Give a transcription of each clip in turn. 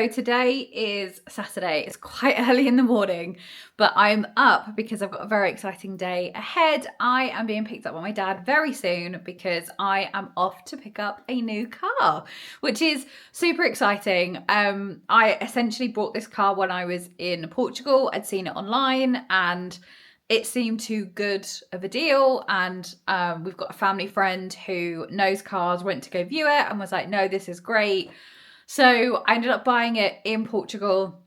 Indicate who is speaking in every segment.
Speaker 1: today is Saturday. It's quite early in the morning, but I'm up because I've got a very exciting day ahead. I am being picked up by my dad very soon because I am off to pick up a new car, which is super exciting. I essentially bought this car when I was in Portugal. I'd seen it online and it seemed too good of a deal, and we've got a family friend who knows cars, went to go view it and was like, no, this is great. So I ended up buying it in Portugal,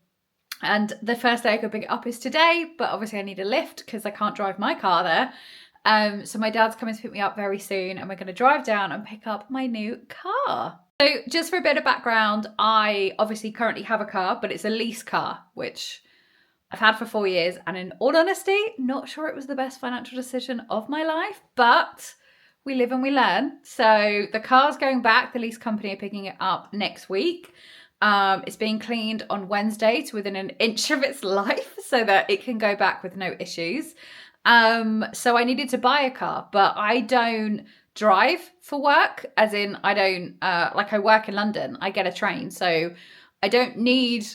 Speaker 1: and the first day I could pick it up is today, but obviously I need a lift because I can't drive my car there. So my dad's coming to pick me up very soon, and we're going to drive down and pick up my new car. So just for a bit of background, I obviously currently have a car, but it's a lease car, which I've had for 4 years, and in all honesty, not sure it was the best financial decision of my life, but we live and we learn. So the car's going back. The lease company are picking it up next week. It's being cleaned on Wednesday to within an inch of its life so that it can go back with no issues. So I needed to buy a car, but I don't drive for work, as in I don't, I work in London, I get a train. So I don't need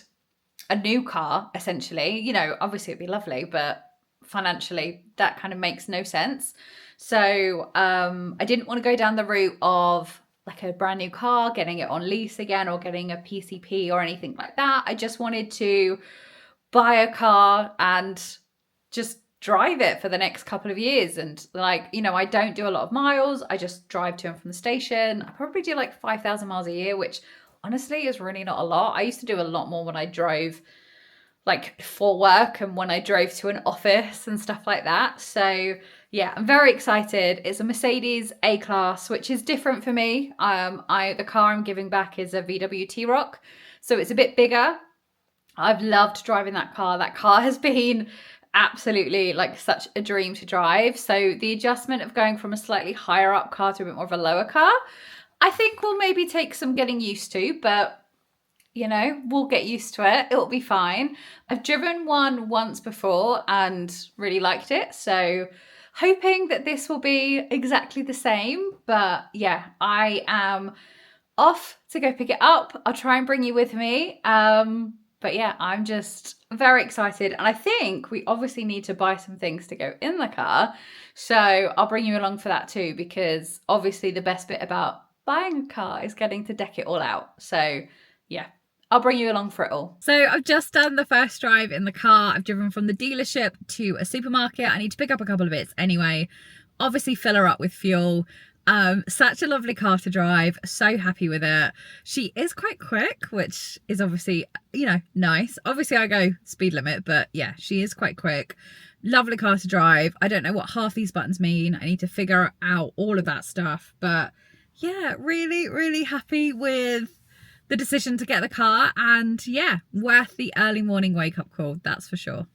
Speaker 1: a new car, essentially. You know, obviously it'd be lovely, but financially that kind of makes no sense. So I didn't want to go down the route of like a brand new car, getting it on lease again, or getting a PCP or anything like that. I just wanted to buy a car and just drive it for the next couple of years. And I don't do a lot of miles. I just drive to and from the station. I probably do like 5,000 miles a year, which honestly is really not a lot. I used to do a lot more when I drove like for work and when I drove to an office and stuff like that. So yeah, I'm very excited. It's a Mercedes A-Class, which is different for me. The car I'm giving back is a VW T-Roc, so it's a bit bigger. I've loved driving that car. That car has been absolutely like such a dream to drive. So the adjustment of going from a slightly higher up car to a bit more of a lower car, I think will maybe take some getting used to, but we'll get used to it. It'll be fine. I've driven one once before and really liked it. So hoping that this will be exactly the same. But yeah, I am off to go pick it up. I'll try and bring you with me. But yeah, I'm just very excited. And I think we obviously need to buy some things to go in the car. So I'll bring you along for that too, because obviously the best bit about buying a car is getting to deck it all out. So yeah, I'll bring you along for it all. So I've just done the first drive in the car. I've driven from the dealership to a supermarket. I need to pick up a couple of bits anyway. Obviously fill her up with fuel. Such a lovely car to drive. So happy with it. She is quite quick, which is obviously, nice. Obviously I go speed limit, but yeah, she is quite quick. Lovely car to drive. I don't know what half these buttons mean. I need to figure out all of that stuff. But yeah, really, really happy with the decision to get the car, and yeah, worth the early morning wake up call, that's for sure.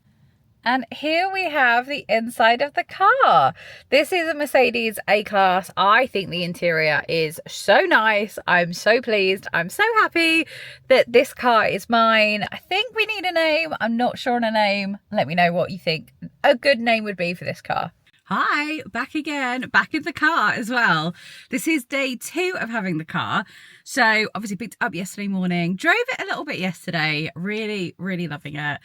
Speaker 1: And here we have the inside of the car. This is a Mercedes A-Class. I think the interior is so nice. I'm so pleased. I'm so happy that this car is mine. I think we need a name. I'm not sure on a name. Let me know what you think a good name would be for this car. Hi, back again, back in the car as well. This is day 2 of having the car. So obviously picked it up yesterday morning, drove it a little bit yesterday, really, really loving it.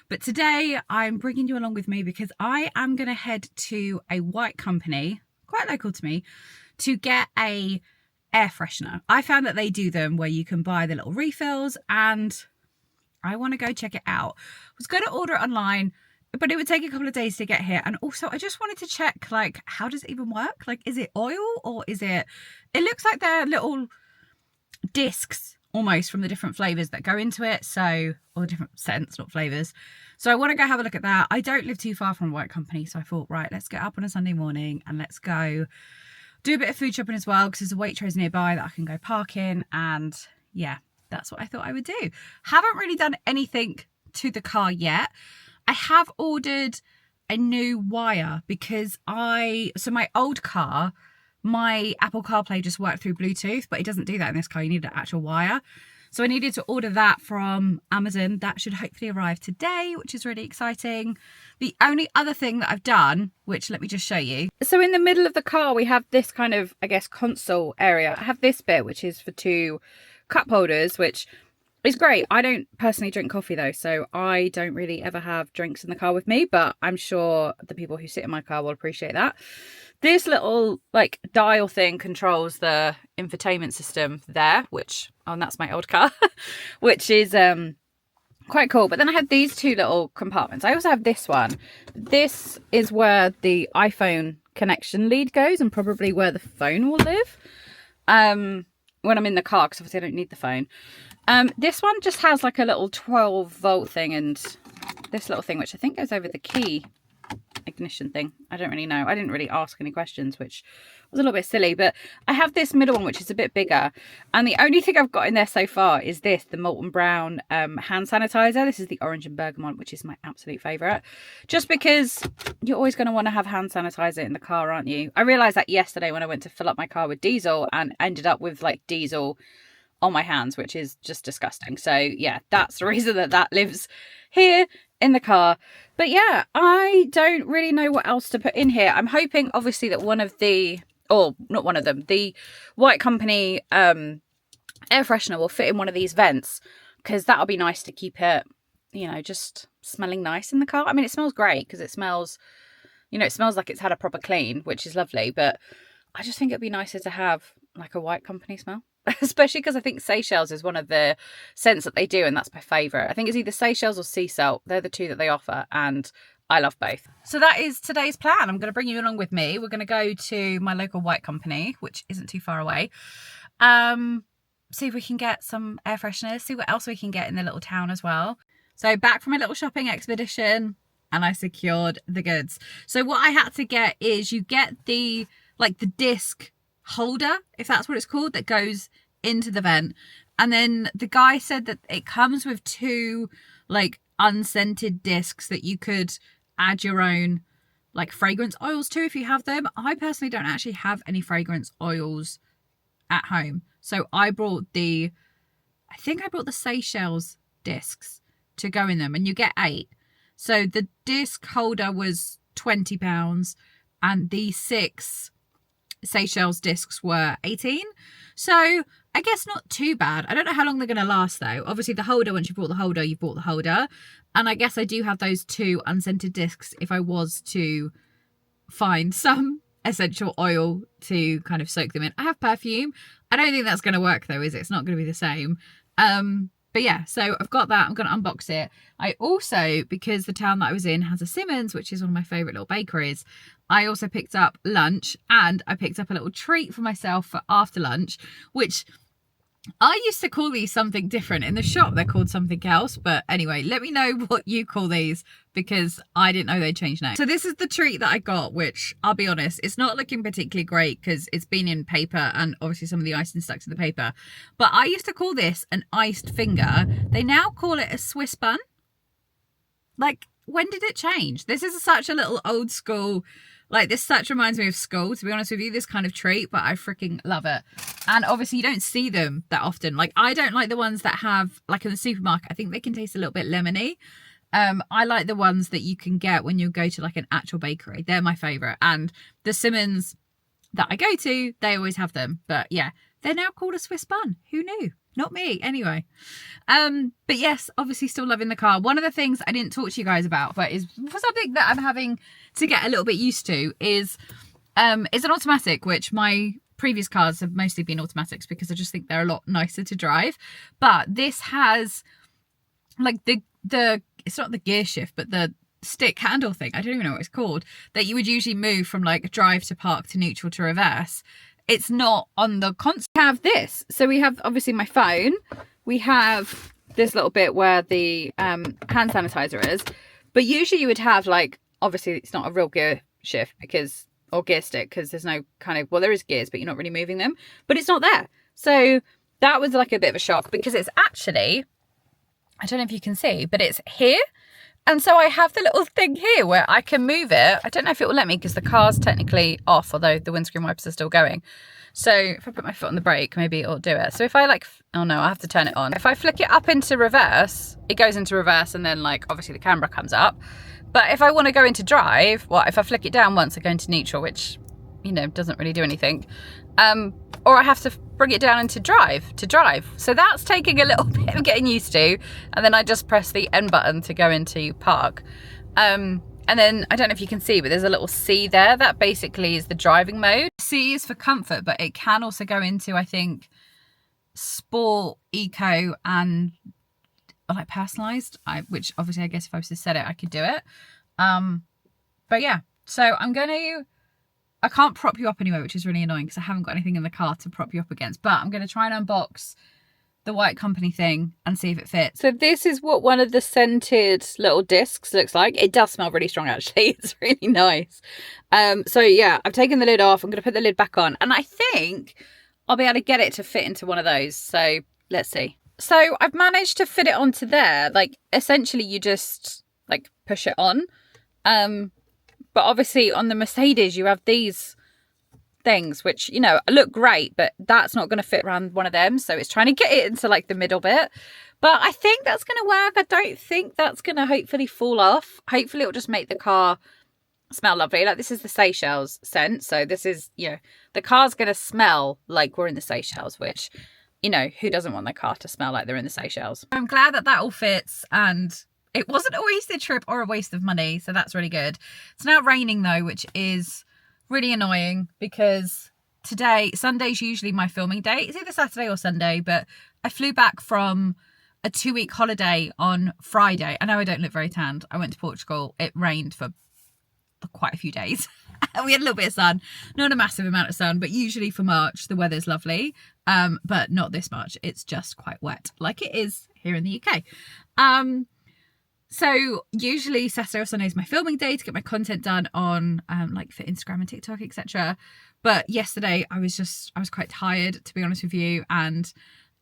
Speaker 1: But today I'm bringing you along with me because I am going to head to a white company, quite local to me, to get a air freshener. I found that they do them where you can buy the little refills, and I want to go check it out. I was going to order it online, but it would take a couple of days to get here. And also I just wanted to check, like, how does it even work? Like, is it oil or is it looks like they're little discs almost from the different flavors that go into it. So, or different scents, not flavors. So I want to go have a look at that. I don't live too far from a white company. So I thought, right, let's get up on a Sunday morning and let's go do a bit of food shopping as well, because there's a Waitrose nearby that I can go park in. And yeah, that's what I thought I would do. Haven't really done anything to the car yet. I have ordered a new wire because so my old car, my Apple CarPlay just worked through Bluetooth, but it doesn't do that in this car. You need an actual wire. So I needed to order that from Amazon. That should hopefully arrive today, which is really exciting. The only other thing that I've done, which let me just show you. So in the middle of the car, we have this kind of, I guess, console area. I have this bit, which is for 2 cup holders, which
Speaker 2: It's great. I don't personally drink coffee though, so I don't really ever have drinks in the car with me, but I'm sure the people who sit in my car will appreciate that. This little like dial thing controls the infotainment system there, which, oh, and that's my old car, which is quite cool. But then I have these two little compartments. I also have this one. This is where the iPhone connection lead goes and probably where the phone will live when I'm in the car, because obviously I don't need the phone. This one just has like a little 12-volt thing and this little thing, which I think goes over the key ignition thing. I don't really know. I didn't really ask any questions, which was a little bit silly, but I have this middle one, which is a bit bigger. And the only thing I've got in there so far is this, the Molten Brown hand sanitizer. This is the orange and bergamot, which is my absolute favourite. Just because you're always going to want to have hand sanitizer in the car, aren't you? I realised that yesterday when I went to fill up my car with diesel and ended up with like diesel on my hands, which is just disgusting. So yeah, that's the reason that lives here in the car. But yeah, I don't really know what else to put in here. I'm hoping obviously that one of the, or not one of them, the White Company air freshener will fit in one of these vents, because that'll be nice to keep it, you know, just smelling nice in the car. I mean, it smells great because it smells, you know, it smells like it's had a proper clean, which is lovely, but I just think it'd be nicer to have like a White Company smell. Especially because I think Seychelles is one of the scents that they do, and that's my favourite. I think it's either Seychelles or Sea Salt. They're the two that they offer, and I love both. So that is today's plan. I'm going to bring you along with me. We're going to go to my local White Company, which isn't too far away. See if we can get some air fresheners, see what else we can get in the little town as well. So back from a little shopping expedition, and I secured the goods. So what I had to get is, you get the disc holder, if that's what it's called, that goes into the vent, and then the guy said that it comes with two like unscented discs that you could add your own like fragrance oils to if you have them. I personally don't actually have any fragrance oils at home, so I think I brought the Seychelles discs to go in them, and you get 8. So the disc holder was £20 and the 6 Seychelles discs were 18. So I guess not too bad. I don't know how long they're going to last though. Obviously the holder, once you bought the holder, you've bought the holder. And I guess I do have those 2 unscented discs if I was to find some essential oil to kind of soak them in. I have perfume. I don't think that's going to work though, is it? It's not going to be the same. But yeah, so I've got that. I'm going to unbox it. I also, because the town that I was in has a Simmons, which is one of my favourite little bakeries, I also picked up lunch, and I picked up a little treat for myself for after lunch, which I used to call these something different. In the shop, they're called something else. But anyway, let me know what you call these, because I didn't know they changed names. So this is the treat that I got, which I'll be honest, it's not looking particularly great because it's been in paper and obviously some of the icing stuck to the paper. But I used to call this an iced finger. They now call it a Swiss bun. Like, when did it change? This is such a little old school, like this such reminds me of school, to be honest with you, this kind of treat, but I freaking love it. And obviously you don't see them that often. Like, I don't like the ones that have, like in the supermarket, I think they can taste a little bit lemony. I like the ones that you can get when you go to like an actual bakery. They're my favourite. And the Simmons that I go to, they always have them. But yeah, they're now called a Swiss bun. Who knew? Not me, anyway. But yes, obviously still loving the car. One of the things I didn't talk to you guys about, but is something that I'm having to get a little bit used to, is an automatic, which my previous cars have mostly been automatics because I just think they're a lot nicer to drive. But this has like the it's not the gear shift, but the stick handle thing, I don't even know what it's called, that you would usually move from like drive to park to neutral to reverse. It's not on the console. We have this. So we have obviously my phone. We have this little bit where the hand sanitizer is. But usually you would have like, obviously it's not a real gear shift because, or gear stick, because there's no kind of, well, there is gears, but you're not really moving them. But it's not there. So that was like a bit of a shock because it's actually, I don't know if you can see, but it's here. And so I have the little thing here where I can move it. I don't know if it will let me because the car's technically off, although the windscreen wipers are still going. So if I put my foot on the brake, maybe it'll do it. So if I like, oh no, I have to turn it on. If I flick it up into reverse, it goes into reverse and then like obviously the camera comes up. But if I want to go into drive, well, if I flick it down once, I go into neutral, which, you know, doesn't really do anything. Or I have to bring it down into drive to drive. So that's taking a little bit of getting used to. And then I just press the N button to go into park. And then I don't know if you can see, but there's a little C there. That basically is the driving mode. C is for comfort, but it can also go into, I think, sport, eco, and like personalized, which obviously I guess if I was to set it, I could do it. But yeah, so I can't prop you up anyway, which is really annoying because I haven't got anything in the car to prop you up against, but I'm going to try and unbox the White Company thing and see if it fits. So this is what one of the scented little discs looks like. It does smell really strong, actually. It's really nice. So yeah, I've taken the lid off. I'm going to put the lid back on, and I think I'll be able to get it to fit into one of those. So let's see. So I've managed to fit it onto there. Like essentially you just like push it on. But obviously on the Mercedes you have these things which, you know, look great, but that's not going to fit around one of them. So it's trying to get it into like the middle bit. But I think that's going to work. I don't think that's going to hopefully fall off. Hopefully it'll just make the car smell lovely. Like this is the Seychelles scent. So this is, you know, the car's going to smell like we're in the Seychelles, which, you know, who doesn't want their car to smell like they're in the Seychelles? I'm glad that all fits, and it wasn't a wasted trip or a waste of money. So that's really good. It's now raining though, which is really annoying because Sunday's usually my filming day. It's either Saturday or Sunday, but I flew back from a 2-week holiday on Friday. I know I don't look very tanned. I went to Portugal. It rained for quite a few days. We had a little bit of sun, not a massive amount of sun, but usually for March the weather's lovely, but not this much. It's just quite wet like it is here in the UK. So usually Saturday or Sunday is my filming day to get my content done on like for Instagram and TikTok, etc. But yesterday I was quite tired, to be honest with you, and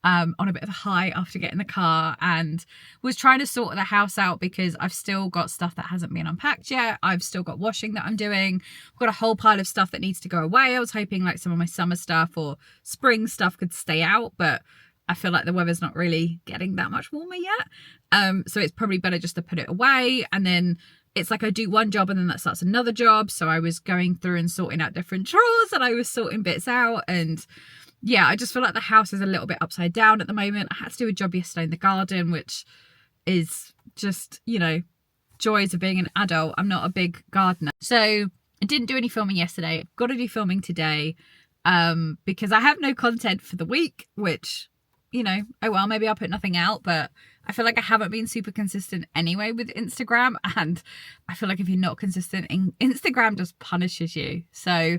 Speaker 2: on a bit of a high after getting the car, and was trying to sort the house out because I've still got stuff that hasn't been unpacked yet. I've still got washing that I'm doing. I've got a whole pile of stuff that needs to go away. I was hoping like some of my summer stuff or spring stuff could stay out, but I feel like the weather's not really getting that much warmer yet. So it's probably better just to put it away. And then it's like I do one job and then that starts another job. So I was going through and sorting out different drawers, and I was sorting bits out, and yeah, I just feel like the house is a little bit upside down at the moment. I had to do a job yesterday in the garden, which is just, you know, joys of being an adult. I'm not a big gardener. So I didn't do any filming yesterday. I've got to do filming today because I have no content for the week, which, you know, oh well, maybe I'll put nothing out, but I feel like I haven't been super consistent anyway with Instagram, and I feel like if you're not consistent, Instagram just punishes you. So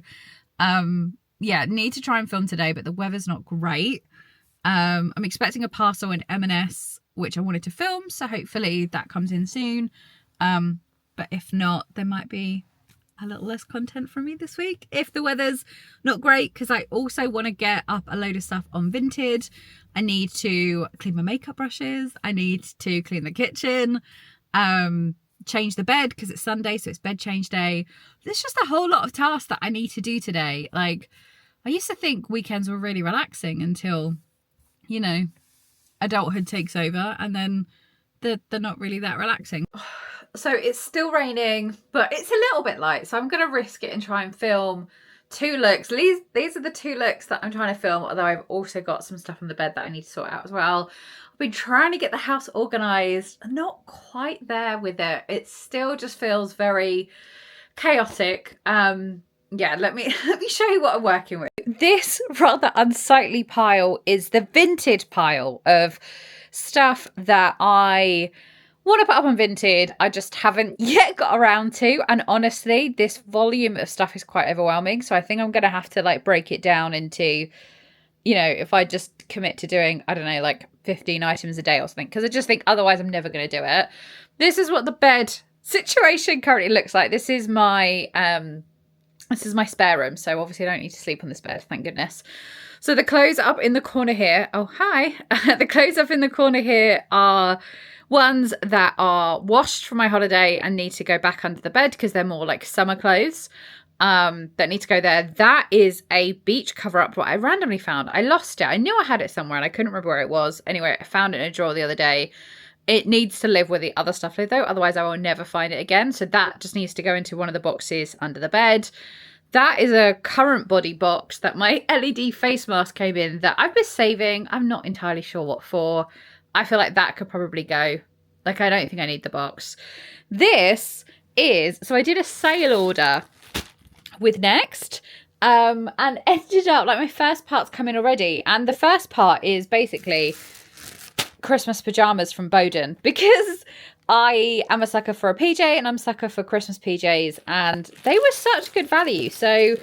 Speaker 2: yeah, need to try and film today, but the weather's not great. I'm expecting a parcel in M&S, which I wanted to film, so hopefully that comes in soon. But if not, there might be a little less content from me this week if the weather's not great, because I also want to get up a load of stuff on Vinted. I need to clean my makeup brushes. I need to clean the kitchen, change the bed because it's Sunday, so it's bed change day. There's just a whole lot of tasks that I need to do today. Like, I used to think weekends were really relaxing until, you know, adulthood takes over, and then they're not really that relaxing. So it's still raining, but it's a little bit light, so I'm going to risk it and try and film 2 looks. These are the 2 looks that I'm trying to film, although I've also got some stuff on the bed that I need to sort out as well. I've been trying to get the house organised. I'm not quite there with it. It still just feels very chaotic. Yeah, let me show you what I'm working with. This rather unsightly pile is the Vinted pile of stuff that I want to put up on Vinted. I just haven't yet got around to, and honestly this volume of stuff is quite overwhelming, so I think I'm gonna have to like break it down into, you know, if I just commit to doing, I don't know, like 15 items a day or something, because I just think otherwise I'm never going to do it. This is what the bed situation currently looks like. This is my spare room, so obviously I don't need to sleep on this bed, thank goodness. So the clothes up in the corner here, oh hi, the clothes up in the corner here are ones that are washed from my holiday and need to go back under the bed because they're more like summer clothes that need to go there. That is a beach cover up what I randomly found. I lost it. I knew I had it somewhere and I couldn't remember where it was. Anyway, I found it in a drawer the other day. It needs to live where the other stuff live though, otherwise I will never find it again. So that just needs to go into one of the boxes under the bed. That is a current body box that my LED face mask came in that I've been saving. I'm not entirely sure what for. I feel like that could probably go. Like, I don't think I need the box. This is, so I did a sale order with Next, and ended up, like, my first part's come in already. And the first part is basically Christmas pajamas from Boden, because I am a sucker for a PJ and I'm a sucker for Christmas PJs, and they were such good value. So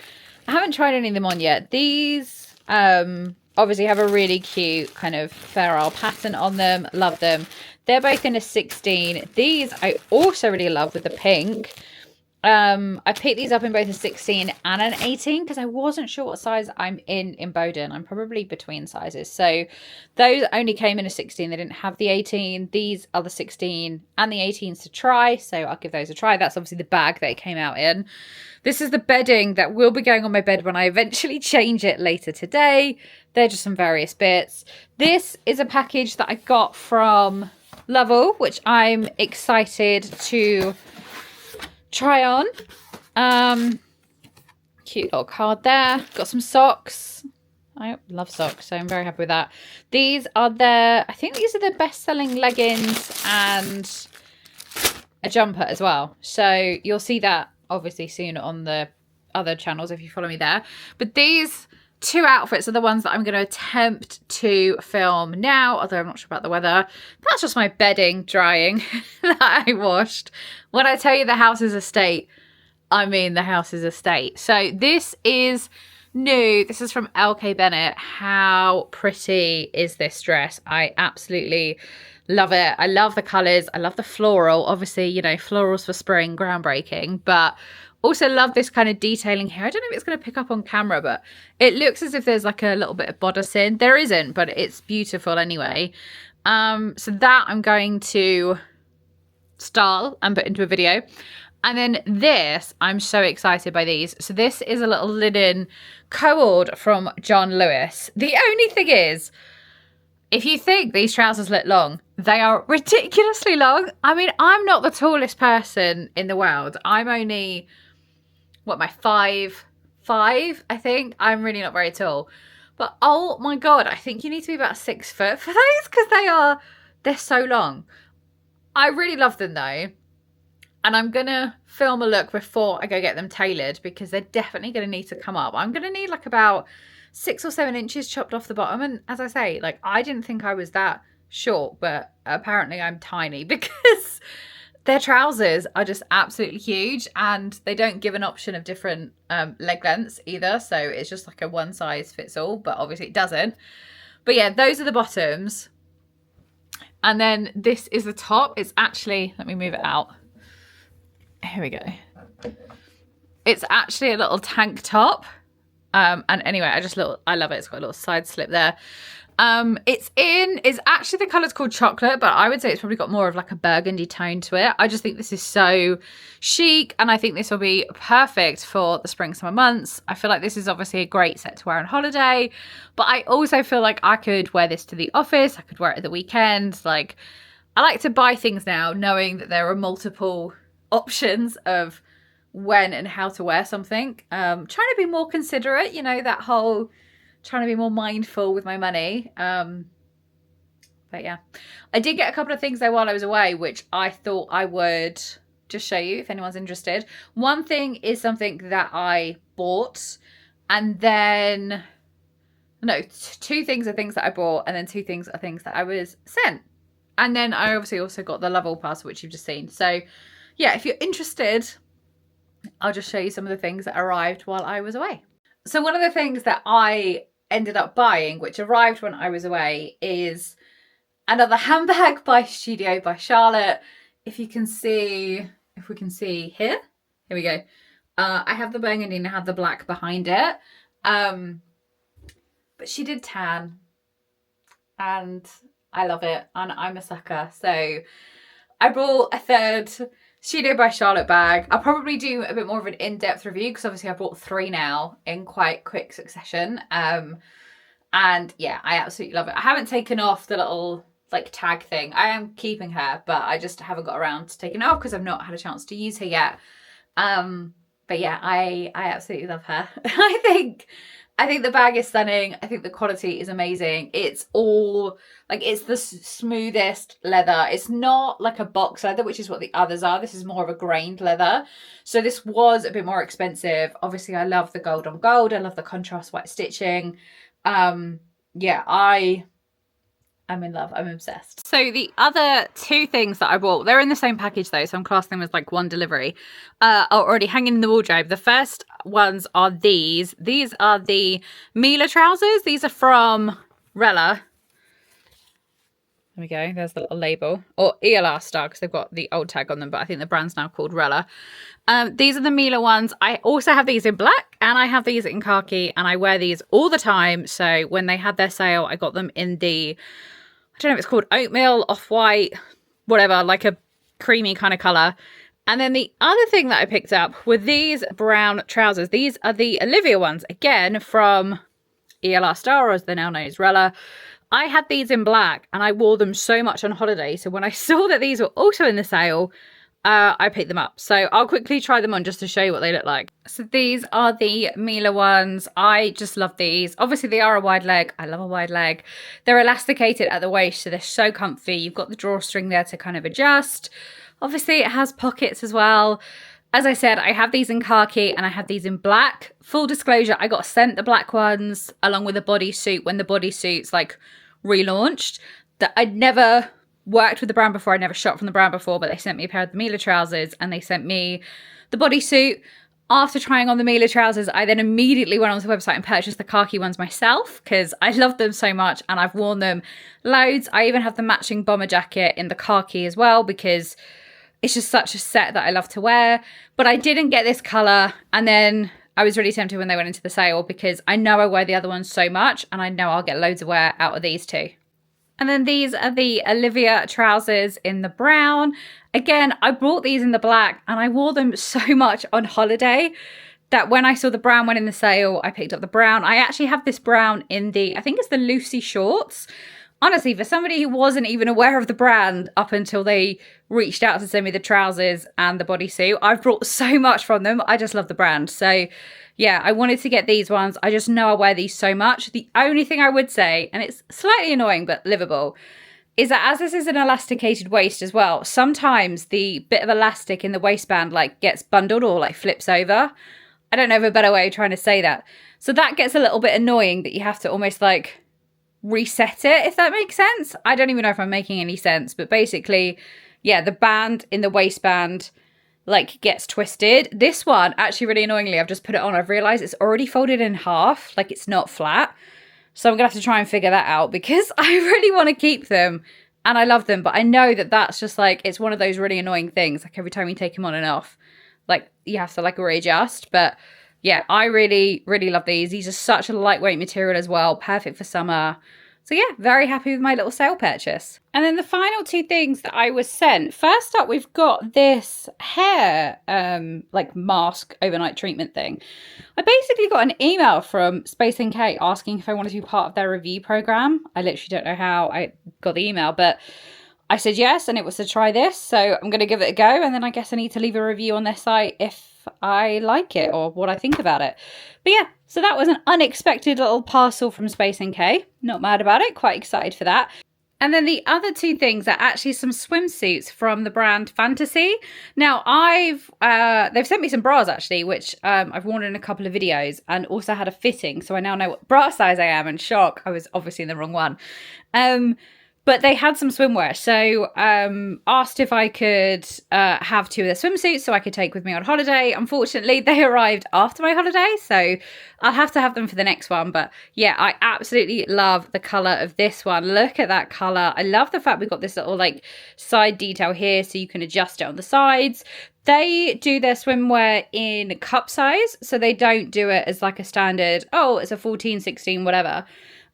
Speaker 2: I haven't tried any of them on yet. These obviously have a really cute kind of Fair Isle pattern on them. Love them. They're both in a 16. These I also really love with the pink. I picked these up in both a 16 and an 18 because I wasn't sure what size I'm in Boden. I'm probably between sizes. So those only came in a 16. They didn't have the 18. These are the 16 and the 18s to try. So I'll give those a try. That's obviously the bag that it came out in. This is the bedding that will be going on my bed when I eventually change it later today. They're just some various bits. This is a package that I got from Lovell, which I'm excited to try on. Cute little card there. Got some socks. I love socks, so I'm very happy with that. These are I think these are the best-selling leggings and a jumper as well. So you'll see that obviously soon on the other channels if you follow me there. But these two outfits are the ones that I'm going to attempt to film now, although I'm not sure about the weather. That's just my bedding drying that I washed. When I tell you the house is a state, I mean the house is a state. So this is new. This is from LK Bennett. How pretty is this dress? I absolutely love it. I love the colours. I love the floral. Obviously, you know, florals for spring, groundbreaking, but also love this kind of detailing here. I don't know if it's going to pick up on camera, but it looks as if there's like a little bit of bodice in. There isn't, but it's beautiful anyway. So that I'm going to style and put into a video. And then this, I'm so excited by these. So this is a little linen cord from John Lewis. The only thing is, if you think these trousers look long, they are ridiculously long. I mean, I'm not the tallest person in the world. I'm only, what, my 5'5", I think. I'm really not very tall. But oh my God, I think you need to be about 6 foot for those because they're so long. I really love them though. And I'm going to film a look before I go get them tailored because they're definitely going to need to come up. I'm going to need like about 6 or 7 inches chopped off the bottom. And as I say, like, I didn't think I was that short, but apparently I'm tiny because their trousers are just absolutely huge and they don't give an option of different leg lengths either. So it's just like a one size fits all, but obviously it doesn't. But yeah, those are the bottoms. And then this is the top. It's actually, let me move it out. Here we go. It's actually a little tank top. And anyway, I love it. It's got a little side slip there. It's actually the colour's called chocolate, but I would say it's probably got more of like a burgundy tone to it. I just think this is so chic and I think this will be perfect for the spring summer months. I feel like this is obviously a great set to wear on holiday, but I also feel like I could wear this to the office. I could wear it at the weekend. Like, I like to buy things now knowing that there are multiple options of when and how to wear something. Trying to be more considerate, you know, that whole trying to be more mindful with my money. But yeah, I did get a couple of things though while I was away, which I thought I would just show you if anyone's interested. One thing is something that I bought, and then no, 2 things are things that I bought, and then 2 things are things that I was sent. And then I obviously also got the Lovell parcel, which you've just seen. So yeah, if you're interested, I'll just show you some of the things that arrived while I was away. So one of the things that I ended up buying, which arrived when I was away, is another handbag by Studio by Charlotte. If we can see here we go. I have the burgundy and I have the black behind it. But she did tan and I love it and I'm a sucker. So I bought a third Studio by Charlotte bag. I'll probably do a bit more of an in-depth review because obviously I bought 3 now in quite quick succession. And yeah, I absolutely love it. I haven't taken off the little like tag thing. I am keeping her, but I just haven't got around to taking it off because I've not had a chance to use her yet.
Speaker 1: But yeah, I absolutely love her. I think the bag is stunning. I think the quality is amazing. It's all like, it's the smoothest leather. It's not like a box leather, which is what the others are. This is more of a grained leather. So this was a bit more expensive. Obviously, I love the gold on gold. I love the contrast white stitching. Yeah, I'm in love. I'm obsessed.
Speaker 2: So the other two things that I bought, they're in the same package though, so I'm classing them as like one delivery, are already hanging in the wardrobe. The first ones are these. These are the Mila trousers. These are from Rella. There we go. There's the little label. Or ELR Star, because they've got the old tag on them, but I think the brand's now called Rella. These are the Mila ones. I also have these in black, and I have these in khaki, and I wear these all the time. So when they had their sale, I got them in the, I don't know if it's called oatmeal, off-white, whatever, like a creamy kind of colour. And then the other thing that I picked up were these brown trousers. These are the Olivia ones, again, from ELR Star, or as they're now known as Rella. I had these in black, and I wore them so much on holiday. So when I saw that these were also in the sale, I picked them up. So I'll quickly try them on just to show you what they look like. So these are the Mila ones. I just love these. Obviously they are a wide leg. I love a wide leg. They're elasticated at the waist, so they're so comfy. You've got the drawstring there to kind of adjust. Obviously it has pockets as well. As I said, I have these in khaki and I have these in black. Full disclosure, I got sent the black ones along with a bodysuit when the bodysuits like relaunched. That I'd never worked with the brand before. I never shot from the brand before, but they sent me a pair of the Mila trousers and they sent me the bodysuit. After trying on the Mila trousers, I then immediately went onto the website and purchased the khaki ones myself because I love them so much and I've worn them loads. I even have the matching bomber jacket in the khaki as well because it's just such a set that I love to wear. But I didn't get this colour, and then I was really tempted when they went into the sale because I know I wear the other ones so much and I know I'll get loads of wear out of these too. And then these are the Olivia trousers in the brown. Again, I bought these in the black and I wore them so much on holiday that when I saw the brown one in the sale, I picked up the brown. I actually have this brown in the, I think it's the Lucy shorts. Honestly, for somebody who wasn't even aware of the brand up until they reached out to send me the trousers and the bodysuit, I've brought so much from them. I just love the brand. So yeah, I wanted to get these ones. I just know I wear these so much. The only thing I would say, and it's slightly annoying but livable, is that as this is an elasticated waist as well, sometimes the bit of elastic in the waistband like gets bundled or like flips over. I don't know of a better way of trying to say that. So that gets a little bit annoying that you have to almost like reset it, if that makes sense. I don't even know if I'm making any sense, but basically, yeah, the band in the waistband like gets twisted. This one, actually really annoyingly, I've just put it on. I've realized it's already folded in half, like it's not flat. So I'm gonna have to try and figure that out because I really want to keep them and I love them, but I know that that's just like, it's one of those really annoying things. Like every time you take them on and off, like you have to like readjust. But yeah, I really, really love these. These are such a lightweight material as well. Perfect for summer. So yeah, very happy with my little sale purchase. And then the final two things that I was sent. First up, we've got this hair like mask overnight treatment thing. I basically got an email from Space NK asking if I wanted to be part of their review program. I literally don't know how I got the email, but I said yes, and it was to try this. So I'm going to give it a go, and then I guess I need to leave a review on their site if I like it or what I think about it. But yeah, so that was an unexpected little parcel from Space NK. Not mad about it, quite excited for that. And then the other two things are actually some swimsuits from the brand Fantasy. Now they've sent me some bras actually, which I've worn in a couple of videos and also had a fitting. So I now know what bra size I am, and shock, I was obviously in the wrong one. But they had some swimwear, so asked if I could have two of their swimsuits so I could take with me on holiday. Unfortunately, they arrived after my holiday, so I'll have to have them for the next one. But yeah, I absolutely love the colour of this one. Look at that colour. I love the fact we've got this little like side detail here so you can adjust it on the sides. They do their swimwear in cup size, so they don't do it as like a standard, oh, it's a 14, 16, whatever.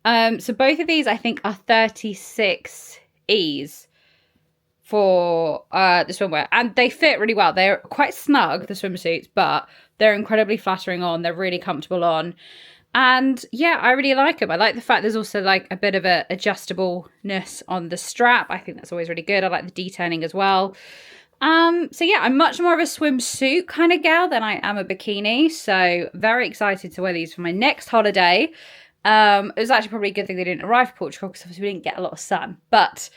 Speaker 2: So both of these I think are 36Es for the swimwear, and they fit really well. They're quite snug, the swimsuits, but they're incredibly flattering on. They're really comfortable on, and yeah, I really like them. I like the fact there's also like a bit of a adjustableness on the strap. I think that's always really good. I like the detailing as well. So yeah, I'm much more of a swimsuit kind of gal than I am a bikini. So very excited to wear these for my next holiday. It was actually probably a good thing they didn't arrive to Portugal because obviously we didn't get a lot of sun. But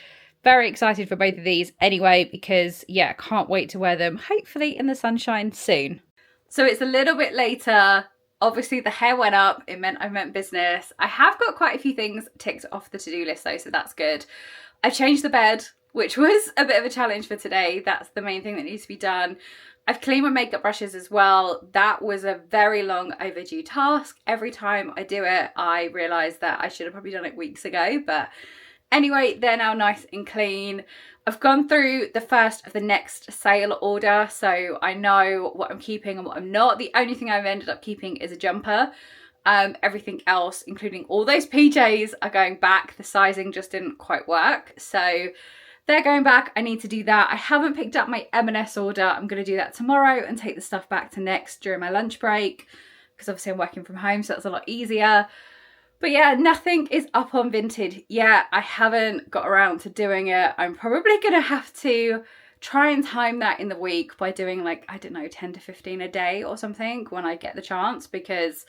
Speaker 2: very excited for both of these anyway because yeah, can't wait to wear them hopefully in the sunshine soon. So it's a little bit later. Obviously the hair went up. It meant I meant business. I have got quite a few things ticked off the to-do list though, so that's good. I've changed the bed, which was a bit of a challenge for today. That's the main thing that needs to be done. I've cleaned my makeup brushes as well. That was a very long overdue task. Every time I do it, I realise that I should have probably done it weeks ago. But anyway, they're now nice and clean. I've gone through the first of the next sale order, so I know what I'm keeping and what I'm not. The only thing I've ended up keeping is a jumper. Everything else, including all those PJs, are going back. The sizing just didn't quite work. So they're going back. I need to do that. I haven't picked up my M&S order. I'm going to do that tomorrow and take the stuff back to Next during my lunch break because obviously I'm working from home, so that's a lot easier. But yeah, nothing is up on Vinted yet. I haven't got around to doing it. I'm probably going to have to try and time that in the week by doing like, I don't know, 10 to 15 a day or something when I get the chance because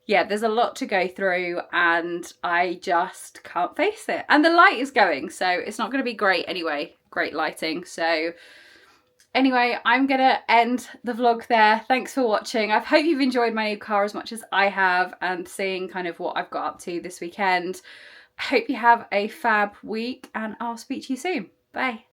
Speaker 2: yeah, there's a lot to go through and I just can't face it. And the light is going, so it's not going to be great anyway. Great lighting. So anyway, I'm going to end the vlog there. Thanks for watching. I hope you've enjoyed my new car as much as I have and seeing kind of what I've got up to this weekend. I hope you have a fab week and I'll speak to you soon. Bye.